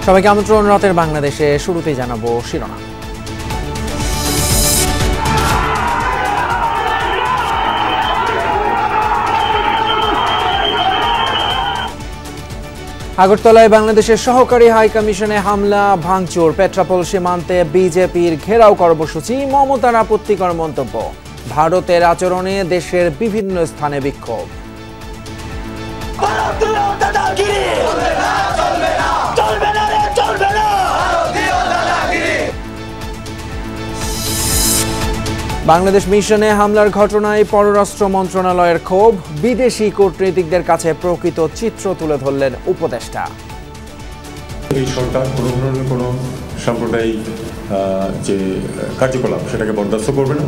সবাইকে আমন্ত্রণ রাতের বাংলাদেশে। শুরুতেই জানাবো শিরোনাম। আগরতলায় বাংলাদেশের সহকারী হাই কমিশনে হামলা, ভাঙচুর, পেট্রাপোল সীমান্তে বিজেপির ঘেরাও কর্মসূচি, মমতার আপত্তিকর মন্তব্য, ভারতের আচরণে দেশের বিভিন্ন স্থানে বিক্ষোভ। বাংলাদেশ মিশনে হামলার ঘটনায় পররাষ্ট্র মন্ত্রণালয়ের ক্ষোভ, বিদেশি কূটনীতিকদের কাছে প্রকৃত চিত্র তুলে ধরলেন উপদেষ্টা। এই সরকার কোনো ধরনের কোনো সাম্প্রদায়িক যে কার্যকলাপ সেটাকে বরদাস্ত করবে না।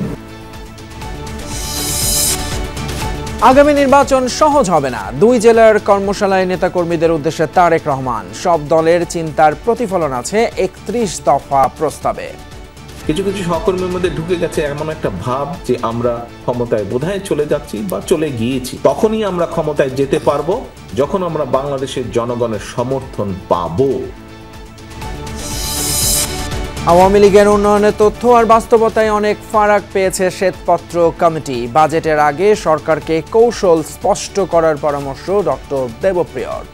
আগামী নির্বাচন সহজ হবে না, 2 জেলার কর্মশালায় নেতাকর্মীদের উদ্দেশ্যে তারেক রহমান। সব দলের চিন্তার প্রতিফলন আছে 31 দফা প্রস্তাবে। কিছু কিছু সহকর্মীর মধ্যে ঢুকে গেছে এমন একটা ভাব যে আমরা ক্ষমতায় বোধহয় চলে যাচ্ছি বা চলে গিয়েছি। তখনই আমরা ক্ষমতায় যেতে পারবো যখন আমরা বাংলাদেশের জনগণের সমর্থন পাবো। আওয়ামী লীগের উন্নয়নের তথ্য আর বাস্তবতায় অনেক ফারাক পেয়েছে শ্বেতপত্র কমিটি। বাজেটের আগে সরকারকে কৌশল স্পষ্ট করার পরামর্শ ডক্টর দেবপ্রিয়র।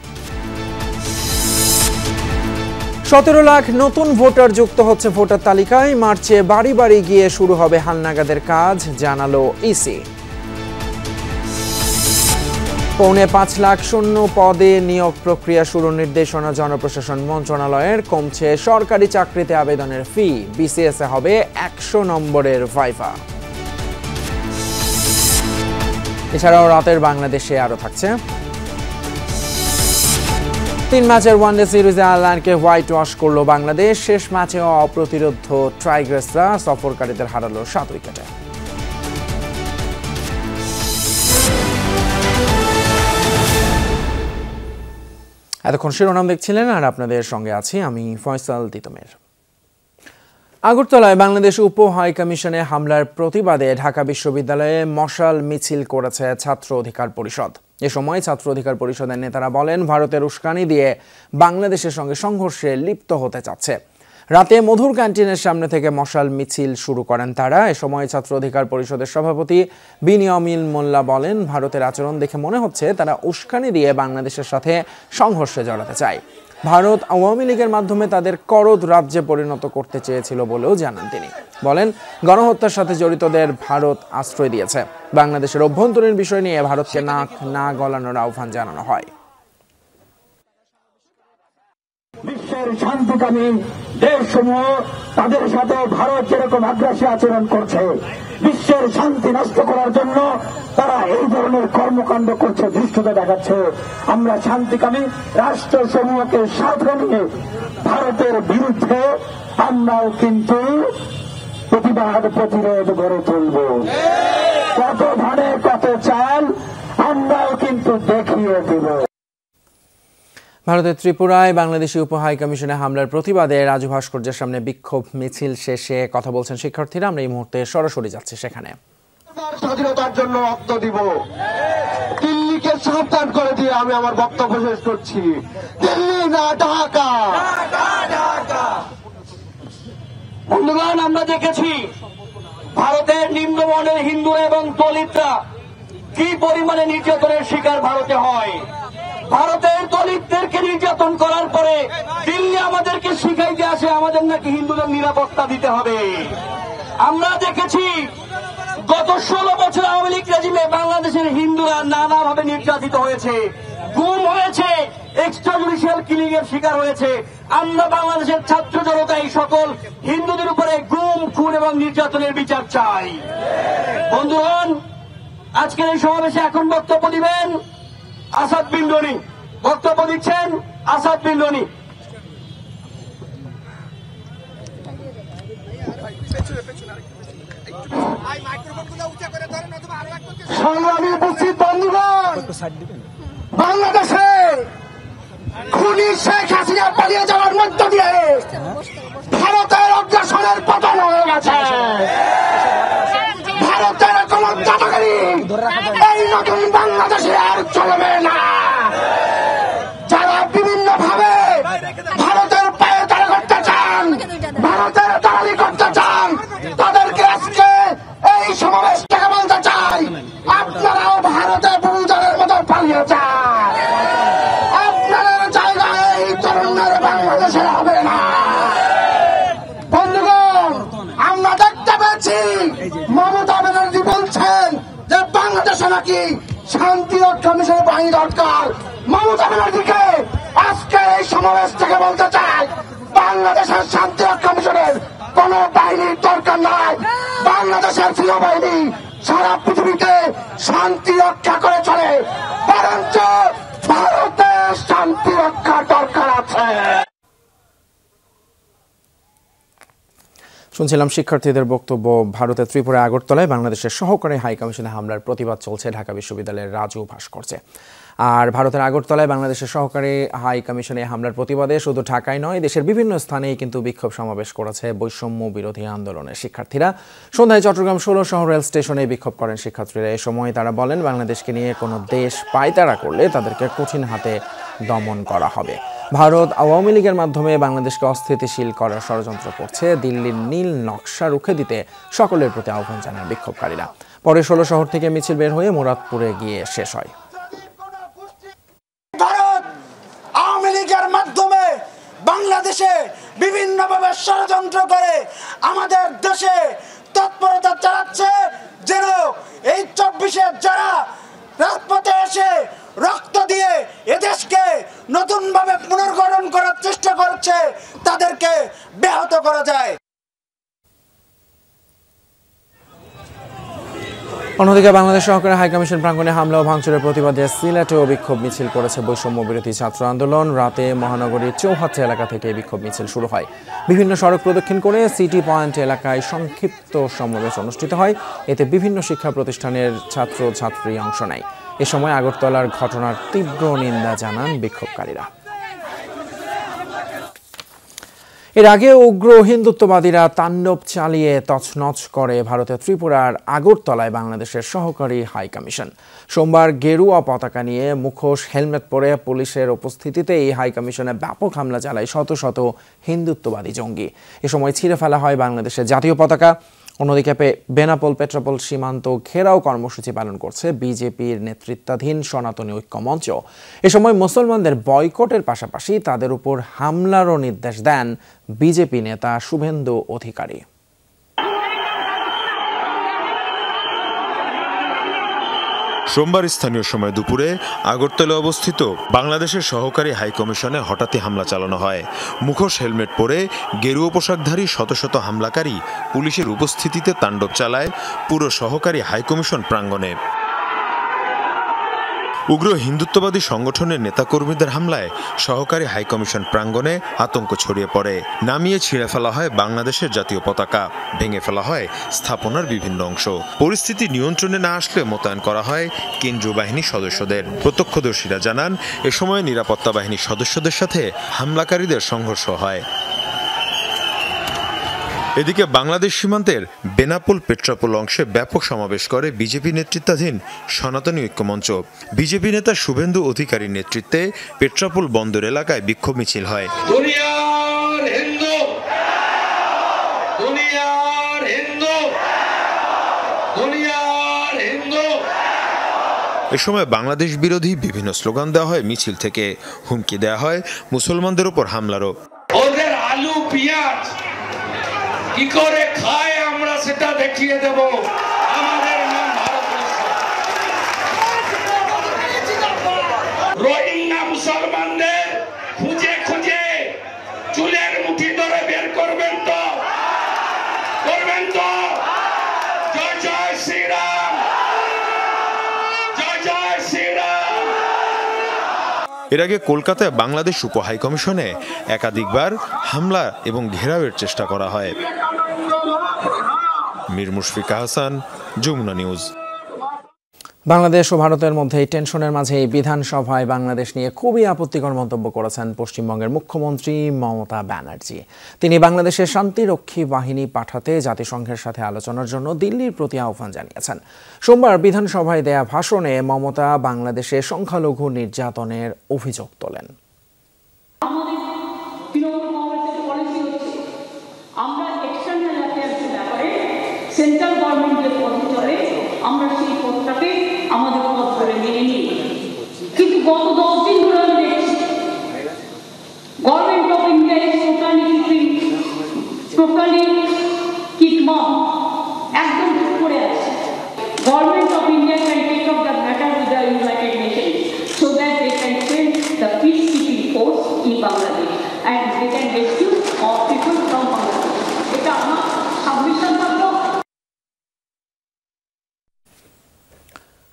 17 লাখ নতুন ভোটার যুক্ত হচ্ছে ভোটার তালিকায়। মার্চে বাড়ি বাড়ি গিয়ে শুরু হবে হালনাগাদের কাজ, জানালো ইসি। 4.5 লাখ শূন্য পদে নিয়োগ প্রক্রিয়া শুরুর নির্দেশনা জনপ্রশাসন মন্ত্রণালয়ের। কমছে সরকারি চাকরিতে আবেদনের ফি, বিসিএস এ হবে 100 নম্বরের ভাইভা। এছাড়াও রাতের বাংলাদেশে আরো থাকছে 3 ম্যাচের ওয়ানডে সিরিজে আয়ারল্যান্ডকে হোয়াইট ওয়াশ করলো বাংলাদেশ। শেষ ম্যাচেও অপ্রতিরোধ টাইগ্রেসরা সফরকারীদের হারালো 7 উইকেটে। এতক্ষণ শিরোনাম দেখছিলেন, আর আপনাদের সঙ্গে আছি আমি ফয়সাল তিতমের। আগরতলায় বাংলাদেশ উপ হাই কমিশনে হামলার প্রতিবাদে ঢাকা বিশ্ববিদ্যালয়ে মশাল মিছিল করেছে ছাত্র অধিকার পরিষদ। এ সময় ছাত্র অধিকার পরিষদের নেতারা বলেন, ভারতের উস্কানি দিয়ে বাংলাদেশের সঙ্গে সংঘর্ষে লিপ্ত হতে চাচ্ছে। রাতে মধুর ক্যান্টিনের সামনে থেকে মশাল মিছিল শুরু করেন তারা। এ সময় ছাত্র অধিকার পরিষদের সভাপতি বিনিয়ামিন মোল্লা বলেন, ভারতের আচরণ দেখে মনে হচ্ছে তারা উস্কানি দিয়ে বাংলাদেশের সাথে সংঘর্ষে জড়াতে চায়। ভারত আওয়ামী লীগের মাধ্যমে তাদের করদ রাজ্যে পরিণত করতে চেয়েছিল বলেও জানান তিনি। বলেন, গণহত্যার সাথে জড়িতদের ভারত আশ্রয় দিয়েছে। বাংলাদেশের অভ্যন্তরীণ বিষয় নিয়ে ভারতকে নাক না গলানোর আহ্বান জানানো হয়। বিশ্বের শান্তিকামী দেশসমূহ তাদের সাথে ভারত যেরকম আগ্রাসী আচরণ করছে, বিশ্বের শান্তি নষ্ট করার জন্য তারা এই ধরনের কর্মকাণ্ড করছে, ধৃষ্টতা দেখাচ্ছে। আমরা শান্তিকামী রাষ্ট্রসমূহকে সাথে নিয়ে ভারতের বিরুদ্ধে আমরাও কিন্তু প্রতিবাদ প্রতিরোধ গড়ে তুলব। কত ধানে কত চাল আমরাও কিন্তু দেখিয়ে দেব। ভারতের ত্রিপুরায় বাংলাদেশি উপ হাই কমিশনে হামলার প্রতিবাদে রাজু ভাস্কর্যের সামনে বিক্ষোভ মিছিল শেষে কথা বলছেন শিক্ষার্থীরা। আমরা এই মুহূর্তে সরাসরি যাচ্ছি সেখানে। স্বাধীনতার জন্য রক্ত দিব, দিল্লিকে সাবধান করে দিয়ে আমি আমার বক্তব্য শেষ করছি। দিল্লি না ঢাকা। বন্ধুগণ, আমরা দেখেছি ভারতের নিম্নবর্ণের হিন্দু এবং দলিতরা কি পরিমাণে নির্যাতনের শিকার ভারতে হয়। ভারতের দলিতদেরকে নির্যাতন করার পরে দিল্লি আমাদেরকে শিখাইতে আসে আমাদের নাকি হিন্দুদের নিরাপত্তা দিতে হবে। আমরা দেখেছি গত 16 বছর আওয়ামী লীগ রেজিমে বাংলাদেশের হিন্দুরা নানাভাবে নির্যাতিত হয়েছে, গুম হয়েছে, এক্সট্রা জুডিশিয়াল কিলিং এর শিকার হয়েছে। আমরা বাংলাদেশের ছাত্র জনতা এই সকল হিন্দুদের উপরে গুম, খুন এবং নির্যাতনের বিচার চাই। বন্ধুগণ, আজকের এই সমাবেশে এখন বক্তব্য দিবেন আসাদ বিন রনি। বক্তব্য দিচ্ছেন আসাদ বিন রনি। সংগ্রামী উপস্থিত বন্ধুগণ, বাংলাদেশে খুনি শেখ হাসিনা পালিয়ে যাওয়ার মধ্য দিয়ে ভারতের অগ্রাসনের পতন হয়ে গেছে। ভারতের কোন দাদাগিরি এই নতুন বাংলাদেশে আর চলবে না। যারা বিভিন্ন ভাবে ভারতের বাংলাদেশে নাকি শান্তি রক্ষা মিশনের বাহিনী দরকার। মমতা ব্যানার্জিকে আজকে এই সমাবেশ থেকে বলতে চাই, বাংলাদেশের শান্তি রক্ষা মিশনের কোন বাহিনীর দরকার নাই। বাংলাদেশের সেনাবাহিনী সারা পৃথিবীতে শান্তি রক্ষা করে চলে, বরঞ্চ ভারতের শান্তি রক্ষার দরকার আছে। শুনছিলাম শিক্ষার্থীদের বক্তব্য। ভারতের ত্রিপুরা আগরতলায় বাংলাদেশের সহকারী হাইকমিশনে হামলার প্রতিবাদ চলছে ঢাকা বিশ্ববিদ্যালয়ের রাজু ভাস্কর্যে। আর ভারতের আগরতলায় বাংলাদেশের সহকারী হাইকমিশনে হামলার প্রতিবাদে শুধু ঢাকায় নয়, দেশের বিভিন্ন স্থানেই কিন্তু বিক্ষোভ সমাবেশ করেছে বৈষম্য বিরোধী আন্দোলনের শিক্ষার্থীরা। সন্ধ্যায় চট্টগ্রাম 16 শহর রেল স্টেশনে বিক্ষোভ করেন শিক্ষার্থীরা। এ সময় তারা বলেন, বাংলাদেশকে নিয়ে কোনো দেশ পায়তারা করলে তাদেরকে কঠিন হাতে দমন করা হবে। ভারত আওয়ামী লীগের মাধ্যমে বাংলাদেশকে অস্থিতিশীল করার ষড়যন্ত্র করছে। দিল্লির নীল নকশা রুখে দিতে সকলের প্রতি আহ্বান জানান বিক্ষোভকারীরা। পরে 16 শহর থেকে মিছিল বের হয়ে মুরাদপুরে গিয়ে শেষ হয়। ভারত আওয়ামী লীগের মাধ্যমে বাংলাদেশে বিভিন্নভাবে ষড়যন্ত্র করে আমাদের দেশে তৎপরতা চালাচ্ছে, যেন এই 24-এ যারা রাজপথে এসে রক্ত দিয়ে এদেশকে নতুনভাবে পুনর্গঠন করার চেষ্টা করছে তাদেরকে ব্যাহত করা যায়। অন্যদিকে বাংলাদেশ সহকারী হাইকমিশন প্রাঙ্গণে হামলা ও ভাঙচুরের প্রতিবাদে সিলেটেও বিক্ষোভ মিছিল করেছে বৈষম্য বিরোধী ছাত্র আন্দোলন। রাতে মহানগরীর চৌহাচ্চা এলাকা থেকে বিক্ষোভ মিছিল শুরু হয়। বিভিন্ন সড়ক প্রদক্ষিণ করে সিটি পয়েন্ট এলাকায় সংক্ষিপ্ত সমাবেশ অনুষ্ঠিত হয়। এতে বিভিন্ন শিক্ষা প্রতিষ্ঠানের ছাত্রছাত্রী অংশ নেয়। এ সময় আগরতলার ঘটনার তীব্র নিন্দা জানান বিক্ষোভকারীরা। এর আগে উগ্র হিন্দুত্ববাদীরা তাণ্ডব চালিয়ে তছনছ করে ভারতের ত্রিপুরার আগরতলায় বাংলাদেশের সহকারী হাইকমিশন। সোমবার গেরুয়া পতাকা নিয়ে মুখোশ, হেলমেট পরে পুলিশের উপস্থিতিতে এই হাইকমিশনে ব্যাপক হামলা চালায় শত শত হিন্দুত্ববাদী জঙ্গি। এ সময় ছিঁড়ে ফেলা হয় বাংলাদেশের জাতীয় পতাকা। অন্যদিকে বেনাপোল পেট্রাপোল সীমান্ত ঘেরাও কর্মসূচি পালন করছে বিজেপির নেতৃত্বাধীন সনাতনী ঐক্য মঞ্চ। এ সময় মুসলমানদের বয়কটের পাশাপাশি তাদের উপর হামলারও নির্দেশ দেন বিজেপি নেতা শুভেন্দু অধিকারী। সোমবার স্থানীয় সময় দুপুরে আগরতলা অবস্থিত বাংলাদেশের সহকারী হাইকমিশনে হঠাৎই হামলা চালানো হয়। মুখোশ, হেলমেট পরে গেরুয়া পোশাকধারী শত শত হামলাকারী পুলিশের উপস্থিতিতে তাণ্ডব চালায় পুরো সহকারী হাইকমিশন প্রাঙ্গণে। উগ্র হিন্দুত্ববাদী সংগঠনের নেতাকর্মীদের হামলায় সহকারী হাইকমিশন প্রাঙ্গণে আতঙ্ক ছড়িয়ে পড়ে। নামিয়ে ছিঁড়ে ফেলা হয় বাংলাদেশের জাতীয় পতাকা, ভেঙে ফেলা হয় স্থাপনার বিভিন্ন অংশ। পরিস্থিতি নিয়ন্ত্রণে না আসলে মোতায়েন করা হয় কেন্দ্রীয় বাহিনীর সদস্যদের। প্রত্যক্ষদর্শীরা জানান, এ সময় নিরাপত্তা বাহিনীর সদস্যদের সাথে হামলাকারীদের সংঘর্ষ হয়। এদিকে বাংলাদেশ সীমান্তের বেনাপোল পেট্রাপোল অংশে ব্যাপক সমাবেশ করে বিজেপি নেতৃত্বাধীন সনাতনী ঐক্যমঞ্চ। বিজেপি নেতা শুভেন্দু অধিকারীর নেতৃত্বে পেট্রাপোল বন্দর এলাকায় বিক্ষোভ মিছিল হয়। এ সময় বাংলাদেশ বিরোধী বিভিন্ন স্লোগান দেওয়া হয় মিছিল থেকে। হুমকি দেওয়া হয় মুসলমানদের উপর হামলারও। ওদের আলু পেঁয়াজ কি করে খায় আমরা সেটা দেখিয়ে দেব। আমাদের নাম ভারতবর্ষ। রোহিঙ্গা মুসলমানদের খুঁজে খুঁজে চুলের মুঠি ধরে বের করবেন তো? করবেন তো? জয় জয় শ্রীরাম, জয় জয় শ্রীরাম। এর আগে কলকাতায় বাংলাদেশ উপ হাইকমিশনে একাধিকবার হামলা এবং ঘেরাওয়ের চেষ্টা করা হয়। মীর মুশফিকা হাসান, যমুনা নিউজ। বাংলাদেশ ও ভারতের মধ্যে এই টেনশনের মাঝে বিধানসভায় বাংলাদেশ নিয়ে খুবই আপত্তিকর মন্তব্য করেছেন পশ্চিমবঙ্গের মুখ্যমন্ত্রী মমতা ব্যানার্জি। তিনি বাংলাদেশের শান্তিরক্ষী বাহিনী পাঠাতে জাতিসংঘের সাথে আলোচনার জন্য দিল্লির প্রতি আহ্বান জানিয়েছেন। সোমবার বিধানসভায় দেয়া ভাষণে মমতা বাংলাদেশে সংখ্যালঘু নির্যাতনের অভিযোগ তোলেন। সেন্ট্রাল গভর্নমেন্টের পথ চলে, আমরা সেই পথটাকে আমাদের পথ ধরে মেনে নিই। কিন্তু গত 10 দিন ধরে আমি দেখছি government of India is totally কিকমম, একদম চুপ করে আছে। Government of India can take a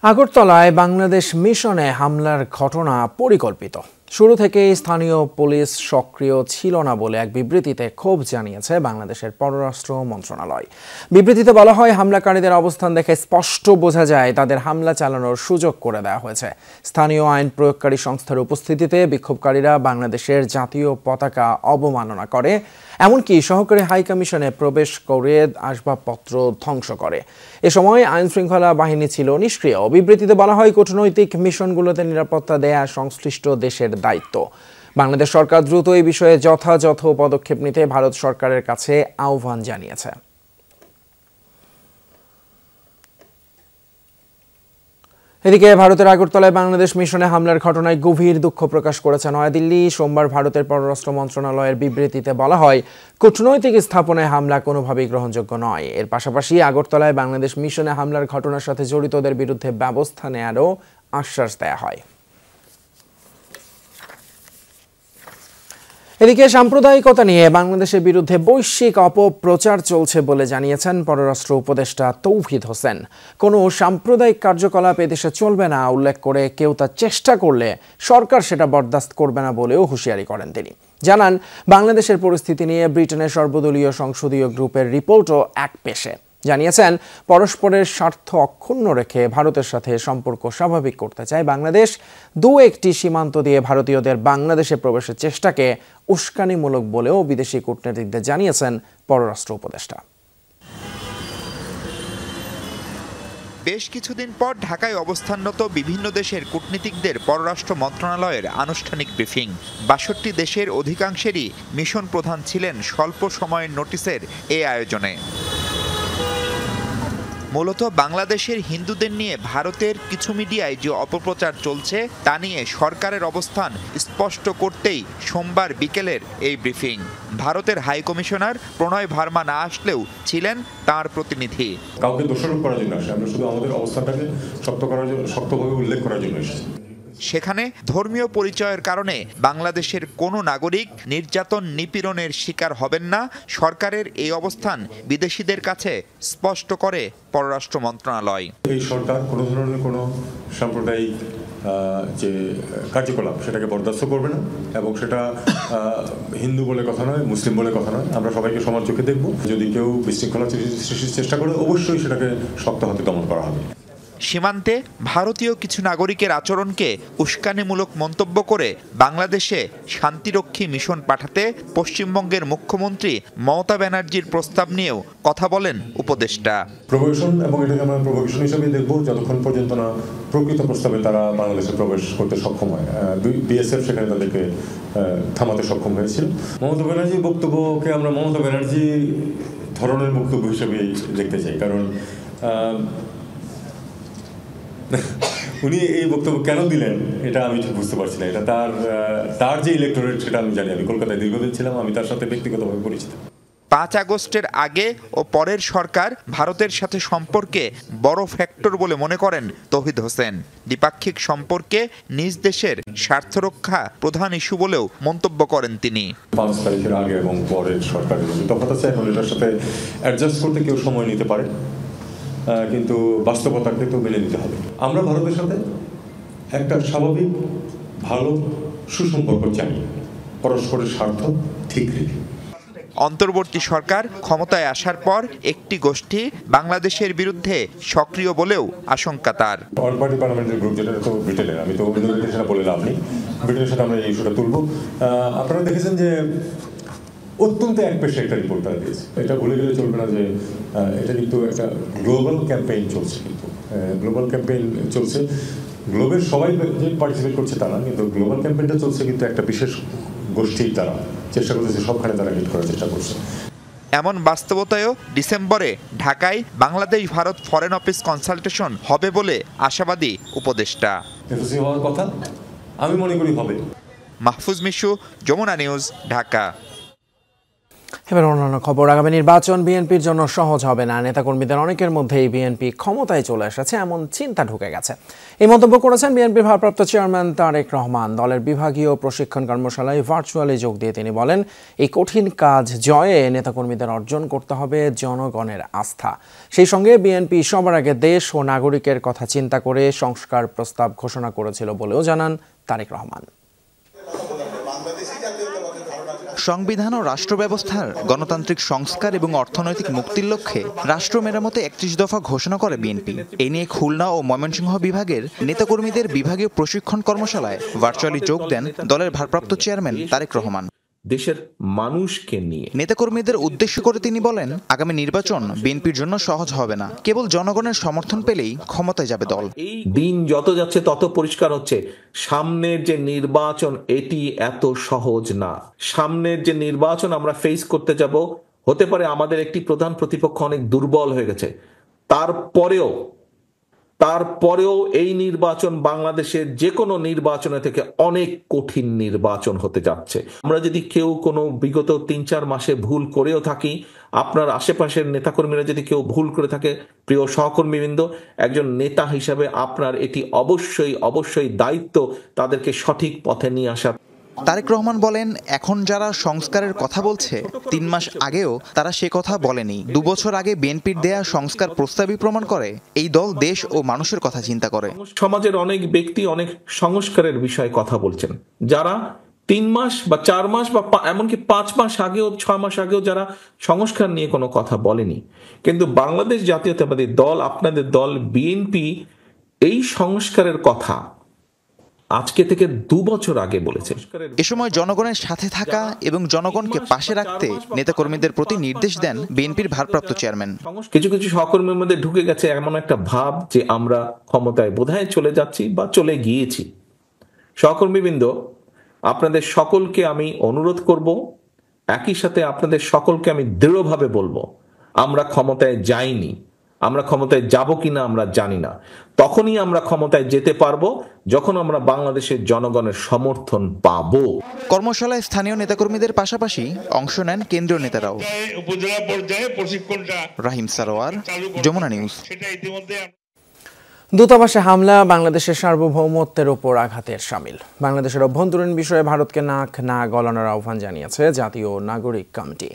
আগরতলায় বাংলাদেশ মিশনে হামলার ঘটনা পরিকল্পিত। শুরু থেকেই স্থানীয় পুলিশ সক্রিয় ছিল না বলে এক বিবৃতিতে ক্ষোভ জানিয়েছে বাংলাদেশের পররাষ্ট্র মন্ত্রণালয়। বিবৃতিতে বলা হয়, হামলাকারীদের অবস্থান দেখে স্পষ্ট বোঝা যায় তাদের হামলা চালানোর সুযোগ করে দেওয়া হয়েছে। স্থানীয় আইন প্রয়োগকারী সংস্থার উপস্থিতিতে বিক্ষোভকারীরা বাংলাদেশের জাতীয় পতাকা অবমাননা করে, এমনকি সহকারী হাইকমিশনে প্রবেশ করে আসবাবপত্র ধ্বংস করে। এ সময় আইন শৃঙ্খলা বাহিনী ছিল নিষ্ক্রিয়। বিবৃতিতে বলা হয়, কূটনৈতিক মিশনগুলোতে নিরাপত্তা দেয়া সংশ্লিষ্ট দেশের দায়িত্ব। বাংলাদেশ সরকার দ্রুত এই বিষয়ে যথাযথ পদক্ষেপ নিতে ভারত সরকারের কাছে আহ্বান জানিয়েছে। এদিকে ভারতের আগরতলায় বাংলাদেশ মিশনে হামলার ঘটনায় গভীর দুঃখ প্রকাশ করেছে নয়াদিল্লি। সোমবার ভারতের পররাষ্ট্র মন্ত্রণালয়ের বিবৃতিতে বলা হয়, কূটনৈতিক স্থাপনায় হামলা কোনোভাবেই গ্রহণযোগ্য নয়। এর পাশাপাশি আগরতলায় বাংলাদেশ মিশনে হামলার ঘটনার সাথে জড়িতদের বিরুদ্ধে ব্যবস্থা নেওয়ারও আশ্বাস দেয়া হয়। এদিকে সাম্প্রদায়িকতা নিয়ে বাংলাদেশের বিরুদ্ধে বৈশ্বিক অপপ্রচার চলছে বলে জানিয়েছেন পররাষ্ট্র উপদেষ্টা তৌহিদ হোসেন। কোনো সাম্প্রদায়িক কার্যকলাপ এদেশে চলবে না উল্লেখ করে কেউ তা চেষ্টা করলে সরকার সেটা বরদাস্ত করবে না বলেও হুঁশিয়ারি করেন তিনি। জানান, বাংলাদেশের পরিস্থিতি নিয়ে ব্রিটেনের সর্বদলীয় সংসদীয় গ্রুপের রিপোর্টও এক পেশে। জানিয়েছেন, পরস্পরের স্বার্থ অক্ষুণ্ণ রেখে ভারতের সাথে সম্পর্ক স্বাভাবিক করতে চায় বাংলাদেশ। একটি সীমান্ত দিয়ে ভারতীয়দের বাংলাদেশে প্রবেশের চেষ্টাকে উস্কানিমূলক বলেও বিদেশি কূটনীতিকদের জানিয়েছেন পররাষ্ট্র উপদেষ্টা। বেশ কিছুদিন পর ঢাকায় অবস্থানরত বিভিন্ন দেশের কূটনীতিকদের পররাষ্ট্র মন্ত্রণালয়ের আনুষ্ঠানিক ব্রিফিং। ৬২ দেশের অধিকাংশেরই মিশন প্রধান ছিলেন স্বল্প সময়ের নোটিসের এ আয়োজনে। মূলত বাংলাদেশের হিন্দুদের নিয়ে ভারতের কিছু মিডিয়ায় যে অপপ্রচার চলছে তা নিয়ে সরকারের অবস্থান স্পষ্ট করতেই সোমবার বিকেলের এই ব্রিফিং। ভারতের হাই কমিশনার প্রণয় ভার্মা না আসলেও ছিলেন তার প্রতিনিধি। কাউকে দোষারোপ করার জন্য আসে, আমরা শুধু আমাদের অবস্থানটাকে শক্তভাবে উল্লেখ করার জন্য এসেছি। সেখানে ধর্মীয় পরিচয়ের কারণে বাংলাদেশের কোনো নাগরিক নির্যাতন নিপীড়নের শিকার হবেন না, সরকারের এই অবস্থান বিদেশিদের কাছে স্পষ্ট করে পররাষ্ট্র মন্ত্রণালয়। এই সরকার কোনো ধরনের কোনো সাম্প্রদায়িক যে কার্যকলাপ সেটাকে বরদাস্ত করবে না, এবং সেটা হিন্দু বলে কথা নয়, মুসলিম বলে কথা নয়। আমরা সবাইকে সমান চোখে দেখব। যদি কেউ বিশৃঙ্খলা সৃষ্টির চেষ্টা করে, অবশ্যই সেটাকে শক্ত হাতে দমন করা হবে। সীমান্তে ভারতীয় কিছু নাগরিকের আচরণকে উস্কানিমূলক মন্তব্য করে বাংলাদেশে শান্তিরক্ষী মিশন পাঠাতে পশ্চিমবঙ্গের মুখ্যমন্ত্রী মমতা ব্যানার্জির প্রস্তাব নিয়েও কথা বলেন উপদেষ্টা। প্রভোকেশন, এবং এটাকে আমরা প্রভোকেশন হিসেবে দেখব যতক্ষণ পর্যন্ত না প্রকৃত প্রস্তাবে তারা বাংলাদেশে প্রবেশ করতে সক্ষম হয়। বিএসএফ সেখানে তাদেরকে থামাতে সক্ষম হয়েছিল। মমতা ব্যানার্জির বক্তব্যকে আমরা মমতা ব্যানার্জি ধরনের বক্তব্য হিসেবে দেখতে চাই, কারণ উনি এই বক্তব্য কেন দিলেন এটা আমি ঠিক বুঝতে পারছি না। এটা তার যে ইলেকটোরেট সেটা আমি জানি। আমি কলকাতায় দীর্ঘদিন ছিলাম, আমি তার সাথে ব্যক্তিগতভাবে পরিচিত। ৫ আগস্টের আগে ও পরের সরকার ভারতের সাথে সম্পর্কে বড় ফ্যাক্টর বলে মনে করেন তৌহিদ হোসেন। দ্বিপাক্ষিক সম্পর্কে নিজ দেশের স্বার্থ রক্ষা প্রধান ইস্যু বলেও মন্তব্য করেন তিনি। ৫ তারিখের আগে এবং পরের সরকারের তফাৎ আছে। এখন এটার সাথে অ্যাডজাস্ট করতে কেউ সময় নিতে পারে, কিন্তু বাস্তবতাকে তো মেনে নিতে হবে। আমরা ভারতের সাথে একটা স্বাভাবিক ভালো সুসম্পর্ক চাই, পরস্পরের স্বার্থ ঠিক রেখে। অন্তর্বর্তী সরকার ক্ষমতায় আসার পর একটি গোষ্ঠী বাংলাদেশের বিরুদ্ধে সক্রিয় বলেও আশঙ্কা তার। অল পার্টি পার্লামেন্টারি গ্রুপ, যেটা তো ব্রিটেনের, আমি তো অন্য সেটা বলে লাভ নেই, ব্রিটেনের সাথে আমরা এই ইস্যুটা তুলব। আপনারা দেখেছেন যে অত্যন্ত একপেশে একটা রিপোর্ট তারা দিয়েছে। এটা ভুলে গেলে চলবে না যে এটা কিন্তু একটা গ্লোবাল ক্যাম্পেইন চলছে। কিন্তু গ্লোবাল ক্যাম্পেইন চলছে, গ্লোবের সবাই যে পার্টিসিপেট করছে তা না, কিন্তু গ্লোবাল ক্যাম্পেইনটা চলছে কিন্তু একটা বিশেষ গোষ্ঠীর তারা চেষ্টা করতেছে, সবখানে তারা হিট করার চেষ্টা করছে। এমন বাস্তবতায়ও ডিসেম্বরে ঢাকায় Bangladesh Bharat foreign office consultation হবে বলে আশাবাদী উপদেষ্টা। হওয়ার কথা আমি মনে করি হবে। মাহফুজ মিশু, যমুনা নিউজ, ঢাকা। এবার অন্যান্য খবর। আগামী নির্বাচন বিএনপির জন্য সহজ হবে না। নেতাকর্মীদের অনেকের মধ্যেই বিএনপি ক্ষমতায় চলে এসেছে এমন চিন্তা ঢুকে গেছে। এই মন্তব্য করেছেন বিএনপির ভারপ্রাপ্ত চেয়ারম্যান তারেক রহমান। দলের বিভাগীয় প্রশিক্ষণ কর্মশালায় ভার্চুয়ালি যোগ দিয়ে তিনি বলেন, এই কঠিন কাজ জয়ে নেতাকর্মীদের অর্জন করতে হবে জনগণের আস্থা। সেই সঙ্গে বিএনপি সবার আগে দেশ ও নাগরিকের কথা চিন্তা করে সংস্কার প্রস্তাব ঘোষণা করেছিল বলেও জানান তারেক রহমান। সংবিধান ও রাষ্ট্র ব্যবস্থার গণতান্ত্রিক সংস্কার এবং অর্থনৈতিক মুক্তির লক্ষ্যে রাষ্ট্র মেরামতে ৩১ দফা ঘোষণা করে বিএনপি। এ নিয়ে খুলনা ও ময়মনসিংহ বিভাগের নেতাকর্মীদের বিভাগীয় প্রশিক্ষণ কর্মশালায় ভার্চুয়ালি যোগ দেন দলের ভারপ্রাপ্ত চেয়ারম্যান তারেক রহমান। দেশের মানুষকে নিয়ে নেতাকর্মীদের উদ্দেশ্য করে তিনি বলেন, আগামী নির্বাচন বিএনপির জন্য সহজ হবে না। কেবল জনগণের সমর্থন পেলেই ক্ষমতায় যাবে দল। এই দিন যত যাচ্ছে তত পরিষ্কার হচ্ছে সামনের যে নির্বাচন এটি এত সহজ না। সামনের যে নির্বাচন আমরা ফেস করতে যাব, হতে পারে আমাদের একটি প্রধান প্রতিপক্ষ অনেক দুর্বল হয়ে গেছে, তারপরেও এই নির্বাচন বাংলাদেশের যে কোনো নির্বাচনে থেকে অনেক কঠিন নির্বাচন হতে যাচ্ছে। আমরা যদি কেউ কোনো বিগত ৩-৪ মাসে ভুল করেও থাকি, আপনার আশেপাশের নেতাকর্মীরা যদি কেউ ভুল করে থাকে, প্রিয় সহকর্মীবৃন্দ, একজন নেতা হিসাবে আপনার এটি অবশ্যই দায়িত্ব তাদেরকে সঠিক পথে নিয়ে আসা। তারেক রহমান বলেন, এখন যারা সংস্কারের কথা বলছে ৩ মাস আগেও তারা সে কথা বলেনি। ২ বছর আগে বিএনপির দেয়া সংস্কার প্রস্তাবই প্রমাণ করে এই দল দেশ ও মানুষের কথা চিন্তা করে। সমাজের অনেক ব্যক্তি অনেক সংস্কারের বিষয়ে কথা বলছেন, যারা ৩ মাস বা ৪ মাস বা এমনকি ৫ মাস আগেও ৬ মাস আগেও যারা সংস্কার নিয়ে কোনো কথা বলেনি। কিন্তু বাংলাদেশ জাতীয়তাবাদী দল, আপনাদের দল বিএনপি এই সংস্কারের কথা আজকে থেকে ২ বছর আগে বলেছে। এ সময় জনগণের সাথে থাকা এবং জনগণকে পাশে রাখতে নেতাকর্মীদের প্রতি নির্দেশ দেন বিএনপির ভারপ্রাপ্ত চেয়ারম্যান। কিছু সহকর্মীর মধ্যে ঢুকে গেছে এমন একটা ভাব যে আমরা ক্ষমতায় বোধহয় চলে যাচ্ছি বা চলে গিয়েছি। সহকর্মীবৃন্দ, আপনাদের সকলকে আমি অনুরোধ করব, একই সাথে আপনাদের সকলকে আমি দৃঢ়ভাবে বলবো, আমরা ক্ষমতায় যাইনি। আমরা ক্ষমতায় যাব কিনা আমরা জানি না। তখনই আমরা ক্ষমতায় যেতে পারবো যখন আমরা বাংলাদেশের জনগণের সমর্থন পাবো। কর্মশালায় স্থানীয় নেতাকর্মীদের পাশাপাশি অংশ নেন কেন্দ্রীয় নেতারাও। উপজেলা পর্যায়ে প্রশিক্ষণটা রাহিম সারোয়ার, যমুনা নিউজ। দূতাবাসে হামলা বাংলাদেশের সার্বভৌমত্বের উপর আঘাতের শামিল। বাংলাদেশের অভ্যন্তরীণ বিষয়ে ভারতকে নাক না গলানোর আহ্বান জানিয়েছে জাতীয় নাগরিক কমিটি।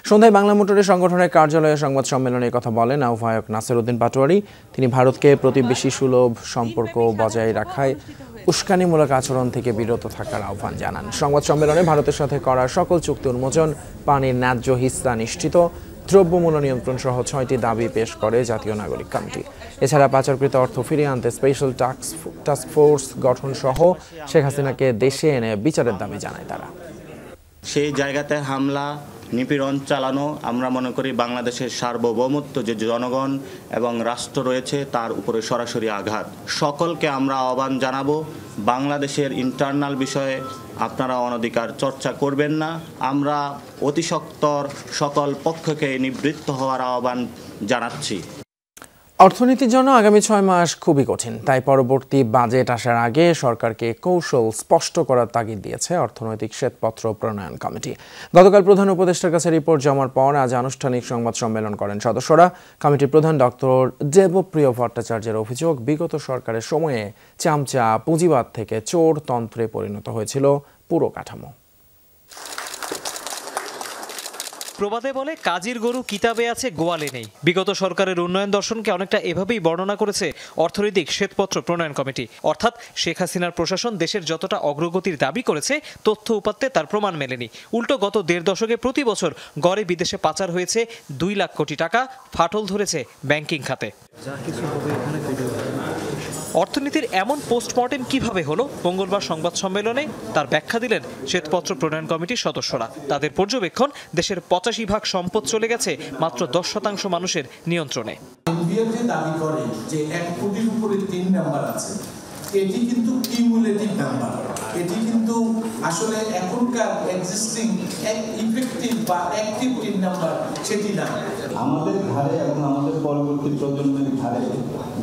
সন্ধ্যায় বাংলা মোটরের সংগঠনের কার্যালয়ে সংবাদ সম্মেলনে কথা বলেন আহ্বায়ক নাসির উদ্দিন পাটোয়ারি। তিনি ভারতকে প্রতিবেশী সুলভ সম্পর্ক বজায় রাখায় উস্কানিমূলক আচরণ থেকে বিরত থাকার আহ্বান জানান। সংবাদ সম্মেলনে ভারতের সাথে করা সকল চুক্তি উন্মোচন, পানির ন্যায্য হিস্সা নিশ্চিত, দ্রব্যমূল্য নিয়ন্ত্রণ সহ ৬টি দাবি পেশ করে জাতীয় নাগরিক কমিটি। এছাড়া পাচারকৃত অর্থ ফিরিয়ে আনতে স্পেশাল টাস্ক ফোর্স গঠন সহ শেখ হাসিনাকে দেশে এনে বিচারের দাবি জানায় তারা। সেই জায়গাতে হামলা নিপীড়ন চালানো আমরা মনে করি বাংলাদেশের সার্বভৌমত্ব যে জনগণ এবং রাষ্ট্র রয়েছে তার উপরে সরাসরি আঘাত। সকলকে আমরা আহ্বান জানাবো, বাংলাদেশের ইন্টারনাল বিষয়ে আপনারা অনধিকার চর্চা করবেন না। আমরা অতিসত্বর সকল পক্ষকে নিবৃত্ত হওয়ার আহ্বান জানাচ্ছি। অর্থনীতির জন্য আগামী ৬ মাস খুবই কঠিন, তাই পরবর্তী বাজেট আসার আগে সরকারকে কৌশল স্পষ্ট করার তাগিদ দিয়েছে অর্থনৈতিক শ্বেতপত্র প্রণয়ন কমিটি। গতকাল প্রধান উপদেষ্টার কাছে রিপোর্ট জমার পর আজ আনুষ্ঠানিক সংবাদ সম্মেলন করেন সদস্যরা। কমিটির প্রধান ডক্টর দেবপ্রিয় ভট্টাচার্যের অভিযোগ, বিগত সরকারের সময়ে চামচা পুঁজিবাদ থেকে চোরতন্ত্রে পরিণত হয়েছিল পুরো কাঠামো। প্রবাদে বলে কাজীর গরু কিতাবে আছে গোয়ালে নেই। বিগত সরকারের উন্নয়ন দর্শনকে অনেকটা এভাবেই বর্ণনা করেছে অর্থনৈতিক শ্বেতপত্র প্রণয়ন কমিটি। অর্থাৎ শেখ হাসিনার প্রশাসন দেশের যতটা অগ্রগতির দাবি করেছে, তথ্য উপাত্তে তার প্রমাণ মেলেনি। উল্টো গত ১.৫ দশকে প্রতি বছর গড়ে বিদেশে পাচার হয়েছে ২ লাখ কোটি টাকা, ফাটল ধরেছে ব্যাংকিং খাতে। অর্থনীতির এমন পোস্টমর্টেম কিভাবে হলো, মঙ্গলবার সংবাদ সম্মেলনে তার ব্যাখ্যা দিলেন শ্বেতপত্র প্রণয়ন কমিটির সদস্যরা। তাদের পর্যবেক্ষণ, দেশের ৮৫% সম্পদ চলে গেছে মাত্র ১০% মানুষের নিয়ন্ত্রণে। দাবি করে যে ১ কোটির উপরে ৩ নাম্বার আছে, এটি কিন্তু কিউমুলেটিভ নাম্বার। এটি কিন্তু আসলে এখনকার এক্সিস্টিং ইফেক্টিভ বা অ্যাক্টিভ ৩ নাম্বার সেটি না। আমাদের ঘাড়ে এবং আমাদের পরবর্তী প্রজন্মের ঘাড়ে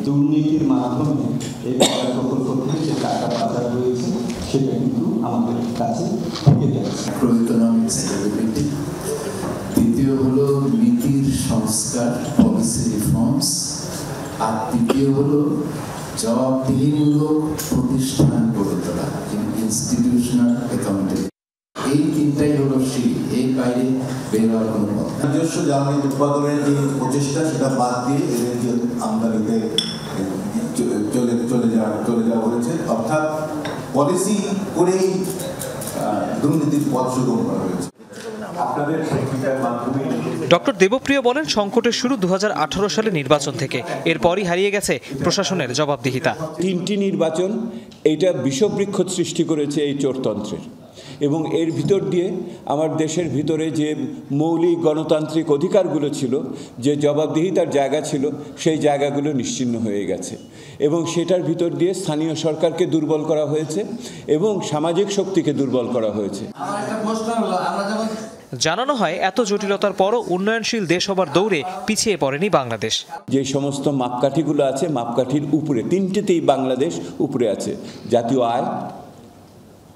দুর্নীতির মাধ্যমে এই প্রকল্প থেকে যে টাকা পাচার হয়েছে সেটা কিন্তু আমাদের কাছে থেকে যাচ্ছে। দ্বিতীয় হলো নীতির সংস্কার, পলিসি রিফর্মস, আর তৃতীয় হলো জবাবদিহিমূলক প্রতিষ্ঠান গড়ে তোলা, ইনস্টিটিউশনাল অ্যাকাউন্টেবিলিটি। এই তিনটাই হলো এর বাইরে বের হওয়ার কোনো পথ। নিজস্ব জ্বালানি উৎপাদনের যে প্রচেষ্টা সেটা বাদ দিয়ে এদের আমদানিতে চলে যাওয়া হয়েছে, অর্থাৎ পলিসি করেই দুর্নীতির পথ সুগম করা হয়েছে। ডক্টর দেবপ্রিয় বলেন, সংকটের শুরু 2018 সালে নির্বাচন থেকে, এরপরই হারিয়ে গেছে প্রশাসনের জবাবদিহিতা। 3টি নির্বাচন এইটা বিষবৃক্ষ সৃষ্টি করেছে এই চোরতন্ত্রের, এবং এর ভিতর দিয়ে আমার দেশের ভিতরে যে মৌলিক গণতান্ত্রিক অধিকারগুলো ছিল, যে জবাবদিহিতার জায়গা ছিল, সেই জায়গাগুলো নিশ্চিহ্ন হয়ে গেছে, এবং সেটার ভিতর দিয়ে স্থানীয় সরকারকে দুর্বল করা হয়েছে এবং সামাজিক শক্তিকে দুর্বল করা হয়েছে। জানানো হয়, এত জটিলতার পরও উন্নয়নশীল দেশ হবার দৌড়ে পিছিয়ে পড়েনি বাংলাদেশ। যে সমস্ত মাপকাঠিগুলো আছে, মাপকাঠির উপরে 3টেতেই বাংলাদেশ উপরে আছে। জাতীয় আয়,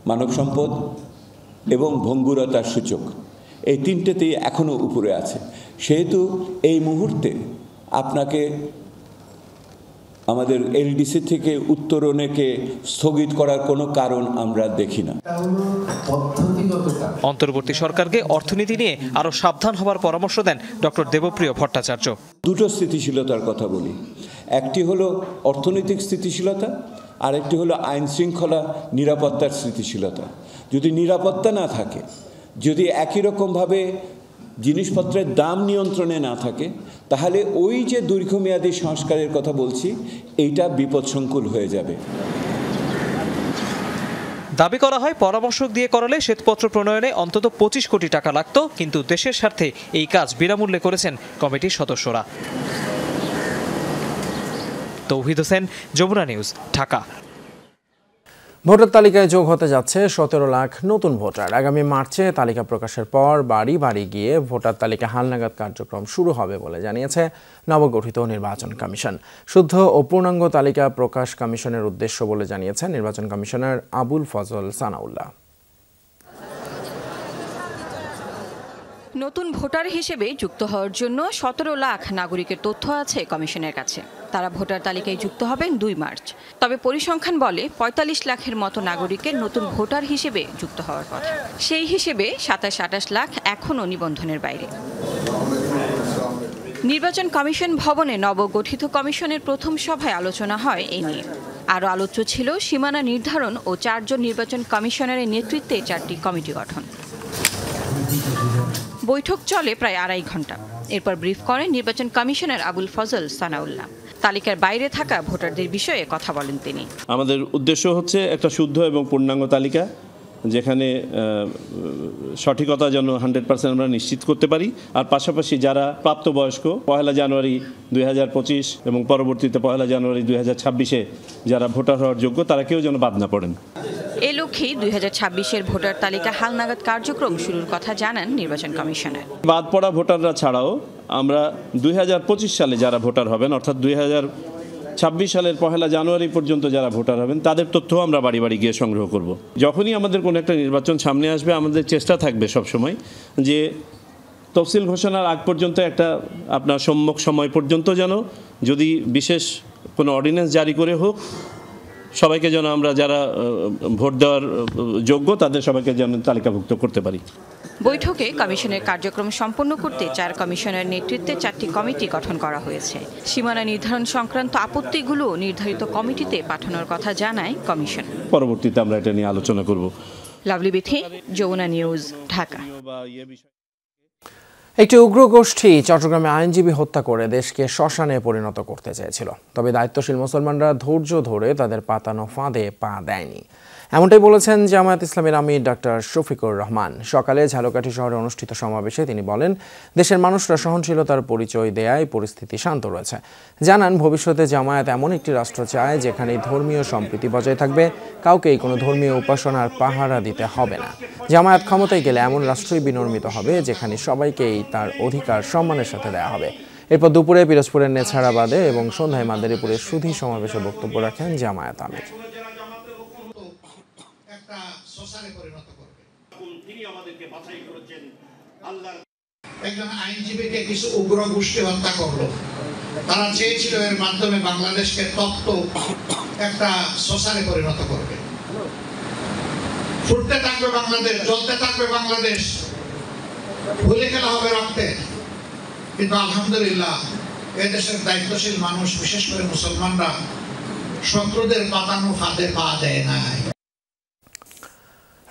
মানব সম্পদ এবং ভঙ্গুরতার সূচক, এই 3টেতেই এখনও উপরে আছে। সেহেতু এই মুহূর্তে আপনাকে আমাদের এলডিসি থেকে উত্তরণকে স্থগিত করার কোনো কারণ আমরা দেখি না। অন্তর্বর্তী সরকারকে অর্থনীতি নিয়ে আরও সাবধান হবার পরামর্শ দেন ডক্টর দেবপ্রিয় ভট্টাচার্য। দুটো স্থিতিশীলতার কথা বলি, একটি হলো অর্থনৈতিক স্থিতিশীলতা, আরেকটি হলো আইন শৃঙ্খলা নিরাপত্তার স্থিতিশীলতা। যদি নিরাপত্তা না থাকে, যদি একই রকমভাবে জিনিসপত্রের দাম নিয়ন্ত্রণে না থাকে, তাহলে ওই যে দীর্ঘমেয়াদী সংস্কারের কথা বলছি, এইটা বিপদসংকুল হয়ে যাবে। দাবি করা হয়, পরামর্শক দিয়ে করালে শ্বেতপত্র প্রণয়নে অন্তত 25 কোটি টাকা লাগত, কিন্তু দেশের স্বার্থে এই কাজ বিনামূল্যে করেছেন কমিটির সদস্যরা। তৌহিদ হোসেন, যমুনা নিউজ, ঢাকা। ভোটার তালিকায় যোগ হতে যাচ্ছে 17 লাখ নতুন ভোটার। আগামী মার্চে তালিকা প্রকাশের পর বাড়ি বাড়ি গিয়ে ভোটার তালিকা হালনাগাদ কার্যক্রম শুরু হবে বলে জানিয়েছে নবগঠিত নির্বাচন কমিশন। শুদ্ধ ও পূর্ণাঙ্গ তালিকা প্রকাশ কমিশনের উদ্দেশ্য বলে জানিয়েছেন নির্বাচন কমিশনার আবুল ফজল সানাউল্লাহ। নতুন ভোটার হিসেবে যুক্ত হওয়ার জন্য 17 লাখ নাগরিকের তথ্য আছে কমিশনের কাছে। তারা ভোটার তালিকায় যুক্ত হবেন 2 মার্চ। তবে পরিসংখ্যান বলে 45 লাখের মতো নাগরিকের নতুন ভোটার হিসেবে যুক্ত হওয়ার কথা। সেই হিসেবে 27-28 লাখ এখনও নিবন্ধনের বাইরে। নির্বাচন কমিশন ভবনে নবগঠিত কমিশনের প্রথম সভায় আলোচনা হয় এ নিয়ে। আরও আলোচ্য ছিল সীমানা নির্ধারণ ও 4 জন নির্বাচন কমিশনারের নেতৃত্বে 4টি কমিটি গঠন। বৈঠক চলে প্রায় 2.5 ঘন্টা। এরপর ব্রিফ করেন নির্বাচন কমিশনার আবুল ফজল সানাউল্লাহ। তালিকার বাইরে থাকা ভোটারদের বিষয়ে কথা বলেন তিনি। আমাদের উদ্দেশ্য হচ্ছে একটা শুদ্ধ এবং পূর্ণাঙ্গ তালিকা, যেখানে সঠিকতা যেন 100% আমরা নিশ্চিত করতে পারি। আর পাশাপাশি যারা প্রাপ্তবয়স্ক 1 জানুয়ারি 2025 এবং পরবর্তীতে 1 জানুয়ারি 2026-এ যারা ভোটার হওয়ার যোগ্য, তারা কেউ যেন বাদ না পড়েন। এ লক্ষ্যেই 2026-এর ভোটার তালিকা হালনাগাদ কার্যক্রম শুরুর কথা জানান নির্বাচন কমিশনার। বাদ পড়া ভোটাররা ছাড়াও আমরা 2025 সালে যারা ভোটার হবেন, অর্থাৎ 2026 সালের 1 জানুয়ারি পর্যন্ত যারা ভোটার হবেন, তাদের তথ্যও আমরা বাড়ি বাড়ি গিয়ে সংগ্রহ করব। যখনই আমাদের কোনো একটা নির্বাচন সামনে আসবে, আমাদের চেষ্টা থাকবে সবসময় যে তফসিল ঘোষণার আগ পর্যন্ত একটা আপনার সম্মুখ সময় পর্যন্ত যেন যদি বিশেষ কোনো অর্ডিন্যান্স জারি করে হোক, সবাইকে যেন আমরা যারা ভোট দেওয়ার যোগ্য তাদের সবাইকে যেন তালিকাভুক্ত করতে পারি। বৈঠকে কমিশনের কার্যক্রম সম্পন্ন করতে 4 কমিশনের নেতৃত্বে 4টি কমিটি গঠন করা হয়েছে। সীমানা নির্ধারণ সংক্রান্ত আপত্তিগুলো নির্ধারিত কমিটিতে পাঠানোর কথা জানায় কমিশন। পরবর্তীতে আমরা এটা নিয়ে আলোচনা করব। লাভলি বিথি, যমুনা নিউজ, ঢাকা। একটি উগ্র গোষ্ঠী চট্টগ্রামে আইনজীবী হত্যা করে দেশকে শ্মশানে পরিণত করতে চেয়েছিল, তবে দায়িত্বশীল মুসলমানরা ধৈর্য ধরে তাদের পাতানো ফাঁদে পা দেয়নি। এমনটাই বলেছেন জামায়াত ইসলামীর আমির ডাক্তার শফিকুর রহমান। সকালে ঝালকাঠি শহরে অনুষ্ঠিত সমাবেশে তিনি বলেন, দেশের মানুষরা সহনশীলতার পরিচয় দেয়ায় পরিস্থিতি শান্ত রয়েছে। জানান, ভবিষ্যতে জামায়াত এমন একটি রাষ্ট্র চায় যেখানে ধর্মীয় সম্প্রীতি বজায় থাকবে, কাউকেই কোনো ধর্মীয় উপাসনার পাহারা দিতে হবে না। জামায়াত ক্ষমতায় গেলে এমন রাষ্ট্রই বিনির্মিত হবে যেখানে সবাইকেই তার অধিকার সম্মানের সাথে দেওয়া হবে। এরপর দুপুরে পিরোজপুরের নেছাড়াবাদে এবং সন্ধ্যায় মাদারীপুরের সুধী সমাবেশে বক্তব্য রাখেন জামায়াত আমির। একজন আইনজীবীকে কিছু উগ্র গোষ্ঠী হত্যা করলো। তারা চেয়েছিল এর মাধ্যমে বাংলাদেশকে তপ্ত একটা শ্মশানে পরিণত করবে। ফুটতে থাকবে বাংলাদেশ, জ্বলতে থাকবে বাংলাদেশ, ভুলে খেলা হবে রক্তে। কিন্তু আলহামদুলিল্লাহ এদেশের দায়িত্বশীল মানুষ, বিশেষ করে মুসলমানরা, শত্রুদের পাতানো ফাঁদে পা দেয় নাই।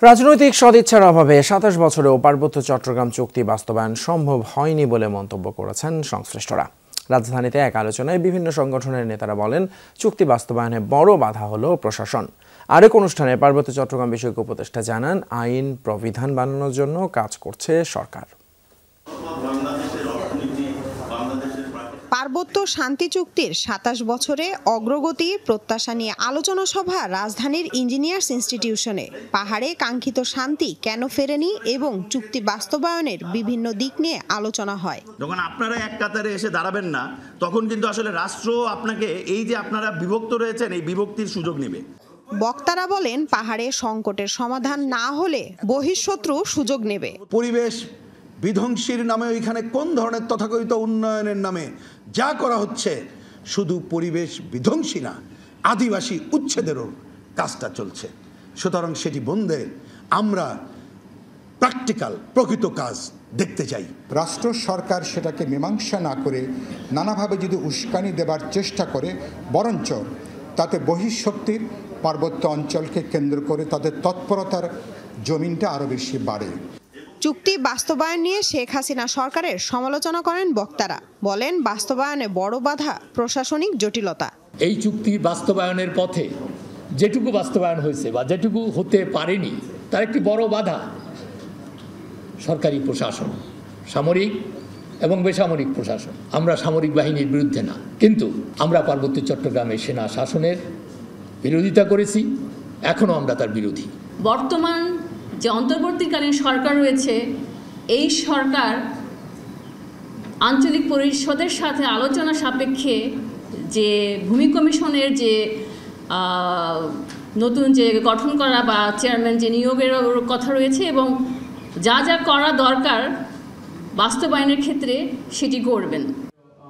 রাজনৈতিক সদিচ্ছার অভাবে ২৭ বছরেও পার্বত্য চট্টগ্রাম চুক্তি বাস্তবায়ন সম্ভব হয়নি বলে মন্তব্য করেছেন সংশ্লিষ্টরা। রাজধানীতে এক আলোচনায় বিভিন্ন সংগঠনের নেতারা বলেন, চুক্তি বাস্তবায়নে বড় বাধা হলো প্রশাসন। আরেক অনুষ্ঠানে পার্বত্য চট্টগ্রাম বিষয়ক উপদেষ্টা জানান, আইন প্রবিধান বানানোর জন্য কাজ করছে সরকার। পার্বত্য শান্তি চুক্তির ২৭ বছরে অগ্রগতি প্রত্যাশা নিয়ে আলোচনা সভা রাজধানীর ইঞ্জিনিয়ার্স ইনস্টিটিউশনে। পাহাড়ে কাঙ্ক্ষিত শান্তি কেন ফেরেনি এবং চুক্তি বাস্তবায়নের বিভিন্ন দিক নিয়ে আলোচনা হয়। যখন আপনারা এক কাতারে এসে দাঁড়াবেন না, তখন কিন্তু আসলে রাষ্ট্র আপনাকে এই যে আপনারা বিভক্ত রয়েছেন, এই বিভক্তির সুযোগ নেবে। বক্তারা বলেন, পাহাড়ে সংকটের সমাধান না হলে বহিঃশত্রু সুযোগ নেবে। পরিবেশ বিধ্বংসীর নামে ওইখানে কোন ধরনের তথাকথিত উন্নয়নের নামে যা করা হচ্ছে, শুধু পরিবেশ বিধ্বংসী না, আদিবাসী উচ্ছেদেরও কাজটা চলছে। সুতরাং সেটি বন্ধে আমরা প্র্যাকটিক্যাল প্রকৃত কাজ দেখতে চাই। রাষ্ট্র সরকার সেটাকে মীমাংসা না করে নানাভাবে যদি উস্কানি দেবার চেষ্টা করে, বরঞ্চ তাতে বহিঃশক্তির পার্বত্য অঞ্চলকে কেন্দ্র করে তাদের তৎপরতার জমিনটা আরও বেশি বাড়ে। চুক্তি বাস্তবায়ন নিয়ে শেখ হাসিনা সরকারের সমালোচনা করেন বক্তারা। বলেন, বাস্তবায়নে বড় বাধা প্রশাসনিক জটিলতা। এই চুক্তি বাস্তবায়নের পথে যেটুকু বাস্তবায়ন হয়েছে বা যেটুকু হতে পারেনি, তার একটি বড় বাধা সরকারি প্রশাসন, সামরিক এবং বেসামরিক প্রশাসন। আমরা সামরিক বাহিনীর বিরুদ্ধে না, কিন্তু আমরা পার্বত্য চট্টগ্রামে সেনা শাসনের বিরোধিতা করেছি, এখনও আমরা তার বিরোধী। বর্তমান যে অন্তর্বর্তীকালীন সরকার রয়েছে, এই সরকার আঞ্চলিক পরিষদের সাথে আলোচনা সাপেক্ষে যে ভূমি কমিশনের যে নতুন যে গঠন করা বা চেয়ারম্যান যে নিয়োগের কথা রয়েছে এবং যা যা করা দরকার বাস্তবায়নের ক্ষেত্রে সেটি করবেন।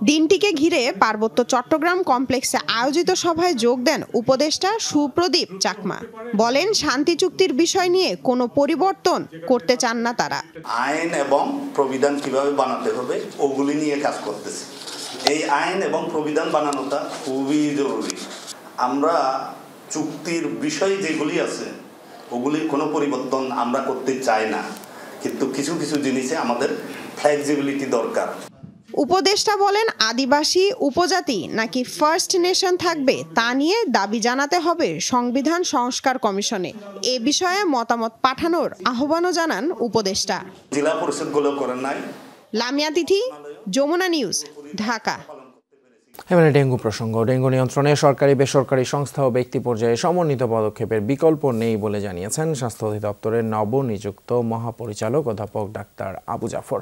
দিনটিকে ঘিরে পার্বত্য চট্টগ্রাম কমপ্লেক্সে আয়োজিত সভায় যোগ দেন উপদেষ্টা সুপ্রদীপ চাকমা। বলেন, শান্তি চুক্তির বিষয় নিয়ে কোনো পরিবর্তন করতে চান না তারা। আইন এবং প্রবিধান কিভাবে বানাতে হবে ওগুলি নিয়ে কাজ করতেছে। এই আইন এবং প্রবিধান বানানোটা খুবই জরুরি। আমরা চুক্তির বিষয় যেগুলি আছে ওগুলির কোনো পরিবর্তন আমরা করতে চাই না, কিন্তু কিছু কিছু জিনিসে আমাদের ফ্লেক্সিবিলিটি দরকার। উপদেষ্টা বলেন, আদিবাসী উপজাতি নাকি ফার্স্ট নেশন থাকবে তা নিয়ে দাবি জানাতে হবে সংবিধান সংস্কার কমিশনে। এ বিষয়ে মতামত পাঠানোর আহ্বানও জানান উপদেষ্টা। জেলা পরিষদগুলো করেন নাই। লামিয়া তিথি, যমুনা নিউজ, ঢাকা। এবারে ডেঙ্গু প্রসঙ্গ। ডেঙ্গু নিয়ন্ত্রণে সরকারি বেসরকারি সংস্থা ও ব্যক্তি পর্যায়ে সমন্বিত পদক্ষেপের বিকল্প নেই বলে জানিয়েছেন স্বাস্থ্য অধিদপ্তরের নবনিযুক্ত মহাপরিচালক অধ্যাপক ডাক্তার আবু জাফর।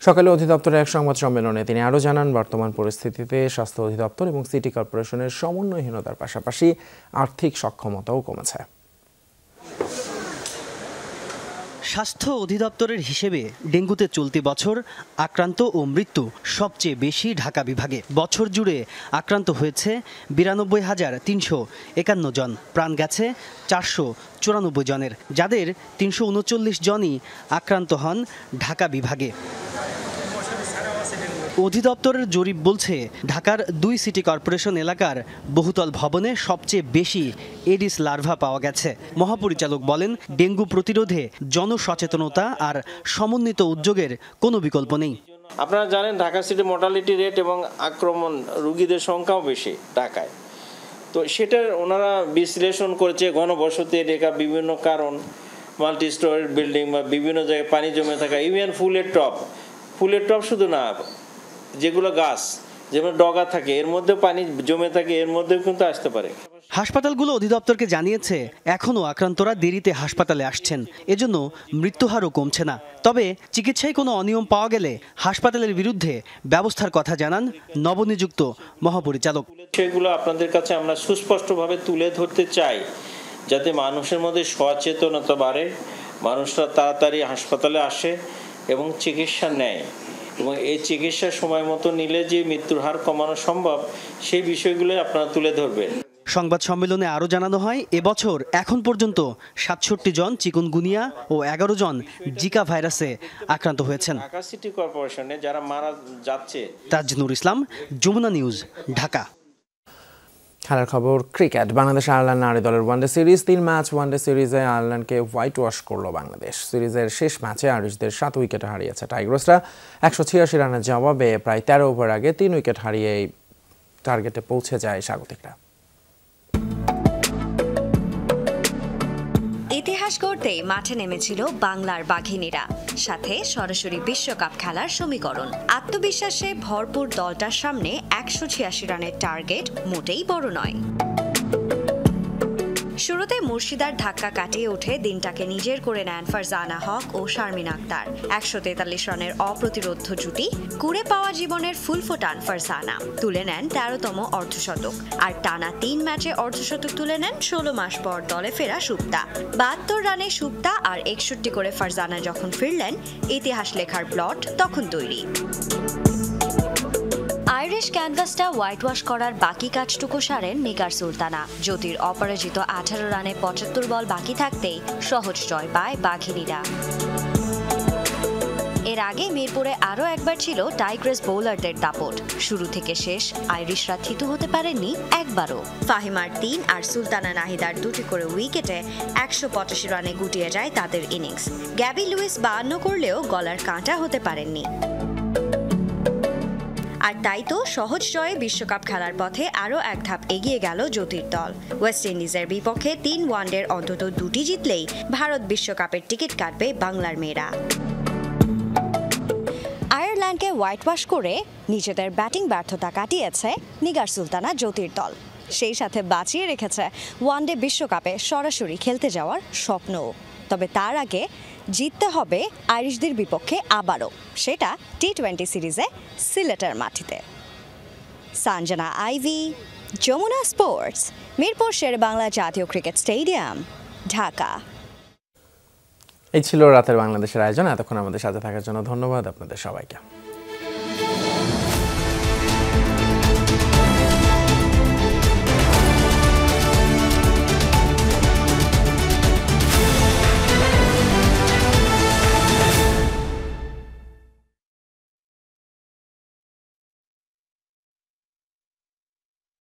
সকালে অধিদপ্তরের এক সংবাদ সম্মেলনে তিনি আরও জানান, বর্তমান পরিস্থিতিতে স্বাস্থ্য অধিদপ্তর এবং সিটি কর্পোরেশনের সমন্বয়হীনতার পাশাপাশি আর্থিক সক্ষমতাও কমেছে। স্বাস্থ্য অধিদপ্তরের হিসেবে ডেঙ্গুতে চলতি বছর আক্রান্ত ও মৃত্যু সবচেয়ে বেশি ঢাকা বিভাগে। বছর জুড়ে আক্রান্ত হয়েছে 92,351 জন, প্রাণ গেছে 494 জনের, যাদের 339 জনই আক্রান্ত হন ঢাকা বিভাগে। অধিদপ্তরের জরিপ বলছে, ঢাকার 2 সিটি কর্পোরেশন এলাকার বহুতল ভবনে সবচেয়ে বেশি এডিস লার্ভা পাওয়া গেছে। মহাপরিচালক বলেন, ডেঙ্গু প্রতিরোধে জনসচেতনতা আর সমন্বিত উদ্যোগের কোনো বিকল্প নেই। আপনারা জানেন, ঢাকা সিটি মর্টালিটি রেট এবং আক্রমণ রোগীদের সংখ্যাও বেশি ঢাকায়। তো সেটা ওনারা বিশ্লেষণ করেছে, ঘনবসতি এলাকা, বিভিন্ন কারণ, মাল্টি স্টোরেজ বিল্ডিং বা বিভিন্ন জায়গায় পানি জমে থাকা, ইভেন ফুলের টপ শুধু না, যেগুলো গাছ যেমন ডগা থাকে এর মধ্যে পানি জমে থাকে, এর মধ্যেও কিন্তু আসতে পারে। হাসপাতালগুলো অধিদপ্তরকে জানিয়েছে, এখনও আক্রান্তরা দেরিতে হাসপাতালে আসছেন, এজন্য মৃত্যুহারও কমছে না। তবে চিকিৎসায় কোনো অনিয়ম পাওয়া গেলে হাসপাতালের বিরুদ্ধে ব্যবস্থার কথা জানান নবনিযুক্ত মহাপরিচালক। সেগুলো আপনাদের কাছে আমরা সুস্পষ্টভাবে তুলে ধরতে চাই, যাতে মানুষের মধ্যে সচেতনতা বাড়ে, মানুষরা তাড়াতাড়ি হাসপাতালে আসে এবং চিকিৎসা নেয়। এবং এই চিকিৎসা সময় মতো নিলে যে মৃত্যুর হার কমানো সম্ভব সেই বিষয়গুলো আপনারা তুলে ধরবেন। সংবাদ সম্মেলনে আরও জানানো হয়, এবছর এখন পর্যন্ত ৬৭ জন চিকুনগুনিয়া ও ১১ জন জিকা ভাইরাসে আক্রান্ত হয়েছেন। ঢাকা সিটি কর্পোরেশনে যারা মারা যাচ্ছে। তাজনুর ইসলাম, যমুনা নিউজ, ঢাকা। খেলার খবর ক্রিকেট। বাংলাদেশ আয়ারল্যান্ড নারী দলের ওয়ানডে সিরিজ 3 ম্যাচ ওয়ানডে সিরিজে আয়ারল্যান্ডকে হোয়াইট ওয়াশ করলো বাংলাদেশ। সিরিজের শেষ ম্যাচে আইরিশদের 7 উইকেটে হারিয়েছে টাইগ্রসরা। 186 রানের জবাবে প্রায় 13 ওভার আগে 3 উইকেট হারিয়ে টার্গেটে পৌঁছে যায় স্বাগতিকরা। ইতিহাস গড়তেই মাঠে নেমেছিল বাংলার বাঘিনীরা, সাথে সরাসরি বিশ্বকাপ খেলার সমীকরণ। আত্মবিশ্বাসে ভরপুর দলটার সামনে 186 রানের টার্গেট মোটেই বড় নয়। শুরুতে মুর্শিদার ধাক্কা কাটিয়ে উঠে দিনটাকে নিজের করে নেন ফারজানা হক ও শারমিন আক্তার। 143 রানের অপ্রতিরোধ জুটি, কুড়ে পাওয়া জীবনের ফুল ফোটান ফারজানা, তুলে নেন 13তম অর্ধশতক। আর টানা 3 ম্যাচে অর্ধশতক তুলে নেন 16 মাস পর দলে ফেরা সুপ্তা। 72 রানে সুপ্তা আর 61 করে ফারজানা যখন ফিরলেন, ইতিহাস লেখার প্লট তখন তৈরি। আইরিশ ক্যানভাসটা হোয়াইট ওয়াশ করার বাকি কাজটুকু সারেন নিগার সুলতানা। জ্যোতির অপরাজিত 18 রানে 75 বল বাকি থাকতেই সহজ জয় পায় বাঘিনীরা। এর আগে মিরপুরে আরও একবার ছিল টাইগ্রেস বোলারদের দাপট। শুরু থেকে শেষ আইরিশরা থিতু হতে পারেননি একবারও। ফাহিমার 3 আর সুলতানা নাহিদার 2টি করে উইকেটে 185 রানে গুটিয়ে যায় তাদের ইনিংস। গ্যাবি লুইস 52 করলেও গলার কাঁটা হতে পারেননি। আর তাই তো সহজ জয়ে বিশ্বকাপ খেলার পথে আরও এক ধাপ এগিয়ে গেল জ্যোতির দল। ওয়েস্ট ইন্ডিজের বিপক্ষে 3 ওয়ানডের অন্তত 2টি জিতলেই ভারত বিশ্বকাপের টিকিট কাটবে বাংলার মেয়েরা। আয়ারল্যান্ডকে হোয়াইট ওয়াশ করে নিজেদের ব্যাটিং ব্যর্থতা কাটিয়েছে নিগার সুলতানা জ্যোতির দল। সেই সাথে বাঁচিয়ে রেখেছে ওয়ানডে বিশ্বকাপে সরাসরি খেলতে যাওয়ার স্বপ্নও। তবে তার আগে জিততে হবে আইরিশদের বিপক্ষে আবারও, সেটা টি20 সিরিজে সিলেটের মাটিতে। সানজানা আইভি, যমুনা স্পোর্টস, মিরপুর শেরেবাংলা জাতীয় ক্রিকেট স্টেডিয়াম, ঢাকা। এই ছিল রাতের বাংলাদেশের আয়োজন। এতক্ষণ আমাদের সাথে থাকার জন্য ধন্যবাদ আপনাদের সবাইকে।